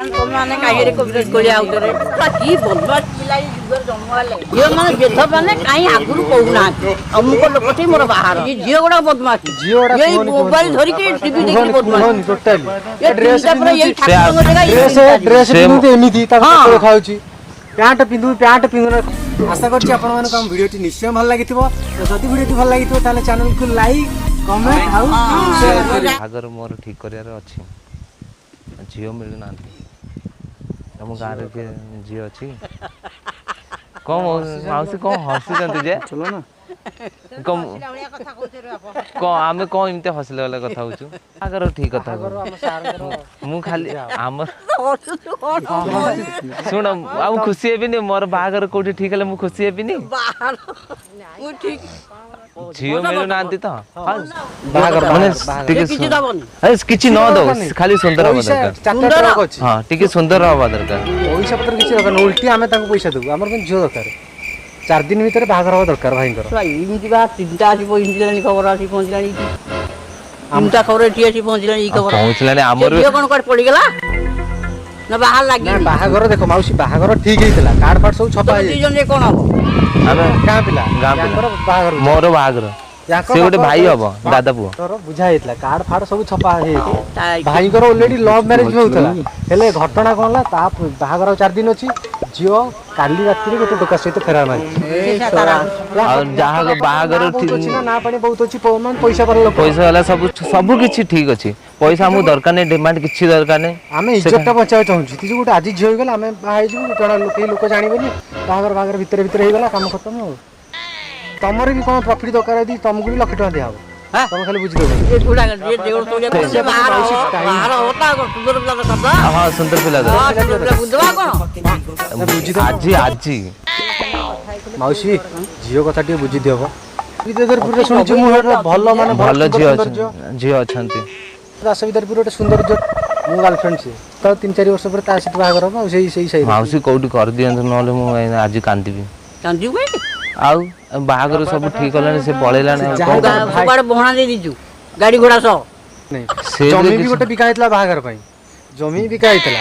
मैंने कहीं कोलिया उतरे की बदमाश पिला जुगर जन्म हेले झील मैंने जेठ मैंने कहीं आगुरी कहूना अमुक लोक थे मोर बाहर ये झील गुड़ा बदमाश यही मोबाइल धरिकी टीवी देखी बदमाश टोटली ये ड्रेस यही ठाकुर ड्रेस पिंधु एमिति खाऊची पैंट पिंधु आशा करछि आपण मानको हम वीडियोटी निश्चय भल लागिथिबो तो जदि वीडियोटी भल लागिथिबो ताले चैनल को लाइक कमेंट आउ शेयर करी अगर मोर ठीक करियार अछि जियो मिल ना हम गारे के जियो अछि कम माउसी कम हसी जंतु जे चलो ना कम को आमे को इमते हसले वाला कथा होछु अगर ठीक कथा मु खाली हमर सुन आ खुशी हेबिनी मोर बागर कोठी ठीक हले मु खुशी हेबिनी बाहर मु ठीक जियो मिलु नांती तो बागर माने किछि दबनी किछि न दो खाली सुंदर हवा दरकार सुंदर अछि हां टिके सुंदर हवा दरकार पैसा पत्र किछि दरकार उल्टी आमे ताको पैसा देबु हमर कोन जियो दरकार 4 दिन भीतर बागर हवा दरकार भाईंकर इमति बा चिंता आसी पहुंचलानी खबर आसी पहुंचलानी चिंता खबर एठी आसी पहुंचलानी ई खबर पहुंचलानी हमर ये कोन कोड पड़ी गेला ना बाहर लागी ना बागर देखो माउसी बागर ठीक हेतला कार्ड फार्ड सब छपा हे दी जन कोन हो अबे का पिला बागर मोर बागर से गोटे भाई हबो दादा पुओ तोर बुझा हेतला कार्ड फार्ड सब छपा हे भाईकर ऑलरेडी लव मैरिज होतला हेले घटना कोनला ता बागर 4 दिन अछि जियो काली रात्रि गोटे टोका सहित फेरा मारी और जहां बागर ठीक अछि ना पानी बहुत अछि मन पैसा पर लोक पैसा वाला सब किछि ठीक अछि पैसा हमु दरकार नै डिमांड किछि दरकार नै आमे इज्जतटा बचाव चाहूछी ती गोटे आज झियो गेला आमे बाहाई जु जणा लोक जानिबेनी बागर भीतर भीतर हे गेला काम खत्म हो तमर भी कोन प्रॉफिट दरकार दी तुमको भी लाख टका दियाव तुम खाली बुझ दो ये थोड़ा ये देवर तो ये बाहर होता सुंदर पिला का हां सुंदर पिला दा बुझवा कोन बुझी दो आज माउसी जियो कथा टी बुझी दियबो विदेदरपुर रे सुनि मु भलो माने भलो जियो अछंती दास विदेदरपुर रे सुंदर जो मु गर्लफ्रेंड छी तो 3-4 वर्ष पर ता सित बागर हो सेही सही माउसी कोडी कर दियंत नले मु आज कांदीबी कांदी कोई आउ बागर सब ठीक होलानी से पळेलानी बाड़ बहना दे दीजु गाड़ी घोड़ा सब नहीं जमी भी गोटे बिका हेतला बागर पई जमी बिका हेतला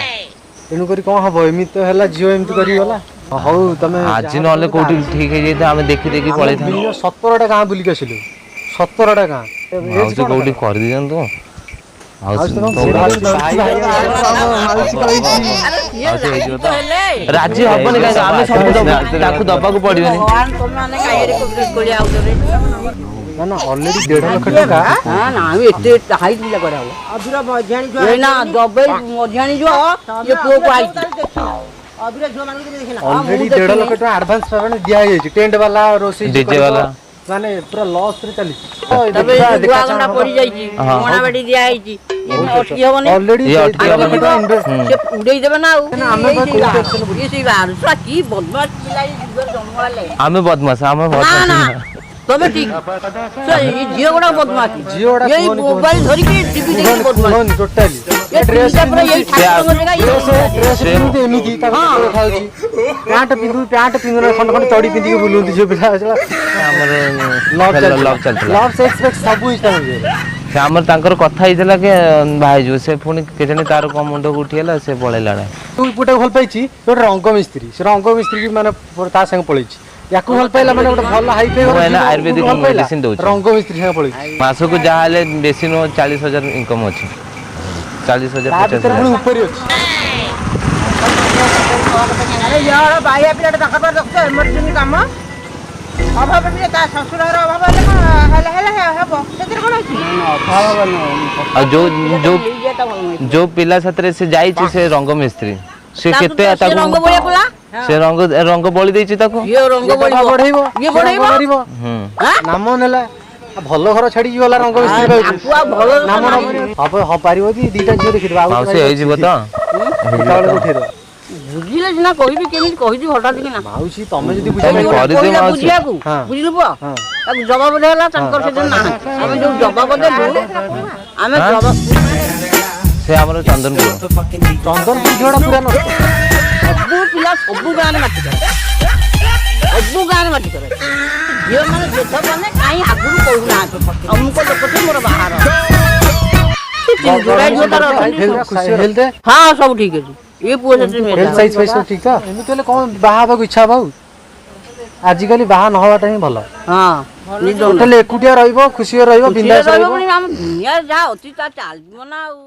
एनु करी कोन हबो एमि तो हला जियो एमि करी होला हौ तमे आज नले कोडी ठीक हे जेते हम देखि देखि पळे था 17 टा गां बुली के आसिलु 17 टा गां माउसी कोडी कर दियन तो राजी हबनी का आमे सब ताकू दबा को पड़ियो भगवान तुम माने काहेरे कोलिया उतरे ना ना ऑलरेडी 1.5 लाख टका हां ना हम एते हाई दिला कराओ अधुरा मझाणी जो ना दबे मझाणी जो ये पो को आई अधुरा जो मान के देखला ऑलरेडी 1.5 लाख टका एडवांस पेमेंट दिया है टेंट वाला रोसी डीजे वाला माने पूरा लॉस रे चली तबे दुआ गंडा पड़ी जाई छी मोना बेटी दिया आई छी ये अटकी होबनी ऑलरेडी ये अटकी होबनी से उड़ेई देबे ना हमें ये सी बाहर सा की बदमाश पिलाई जुगर जन्म हेले हमें बदमाश ना तबे ठीक ये जियो गुडा बदमाश यही मोबाइल धरिकी टीवी देखी बदमाश टोटली ये ड्रेस यही ठाकुर ड्रेस पिंधु एमिति ता खाऊची पैंट पिंधु खंड खंड तोड़ी पिंधि के बुलुंती जो पिला हमर लव चलता लव सेक्स सब इष्टा हो से हमर तांकर कथा हितला के भाई जो से पुनी के जने तार को मुंड को उठियला से पळेला तू पुटे भल पाइची तो रंग मिस्त्री से रंग मिस्त्री की माने ता संग पळेची याकू भल पाइला माने गोटे भल हाई पे ना आयुर्वेदिक मेडिसिन दउ रंग मिस्त्री संग पळेची मासो को जाहाले बेसी नो 40000 इनकम अछि 40000 50,000 ऊपर अछि अरे यार भाई पिला तक पर देखो इमरजेंसी काम अभाव भी ता ससुर अभाव हेले हबो सेतिर कोन अछि अभाव जो पिला साथरे से जाई छी से रंग मिस्त्री से केते रंग बोलिया पुला से रंग बोली देछि ताको ये रंग बढ़ाइबो ये बढ़ाइबो नाम नेला भलो घर छाडी गला रंग मिस्त्री आपुआ भलो नाम अब ह पारिबो दी दीटा जियो देखि दबा माउसी होई जिवो त हेताले उठे दो बुझिले ना कहिबी केमी कहि हटा दिना माउसी तमे जदी बुझा कर दे माउसी बुझियाकू बुझिलबो ताकू जवाब देला शंकर से ना हम जो जवाब देबो हमें जवाब से हमर चंदनपुर झोड़ा पूरा नष्ट सब पिला सब गान माटी करे सब गान माटी करे ये माने जेठ माने काई आगुरु कहूना हमको लोक थे मोर बाहर खुशी हेल्थ हां सब ठीक है ये पुଅ सेଠି हेल्थ साइज फाइज सब ठीक था एମିତି ହେଲେ କଣ ବାହା ହେବାକୁ ଇଚ୍ଛା ହବ ଆଉ ଆଜିକାଲି ବାହା ନ ହବାଟା ହିଁ ଭଲ ହଁ ନିଜ ଟୋଟାଲି ଏକୁଟିଆ ରହିବ ଖୁସିରେ ରହିବ ବିନ୍ଦାସ ରହିବ ଆମ ଦୁନିଆ ଯାହା ଅଛି ତା ଚାଲିବ ନା ଆଉ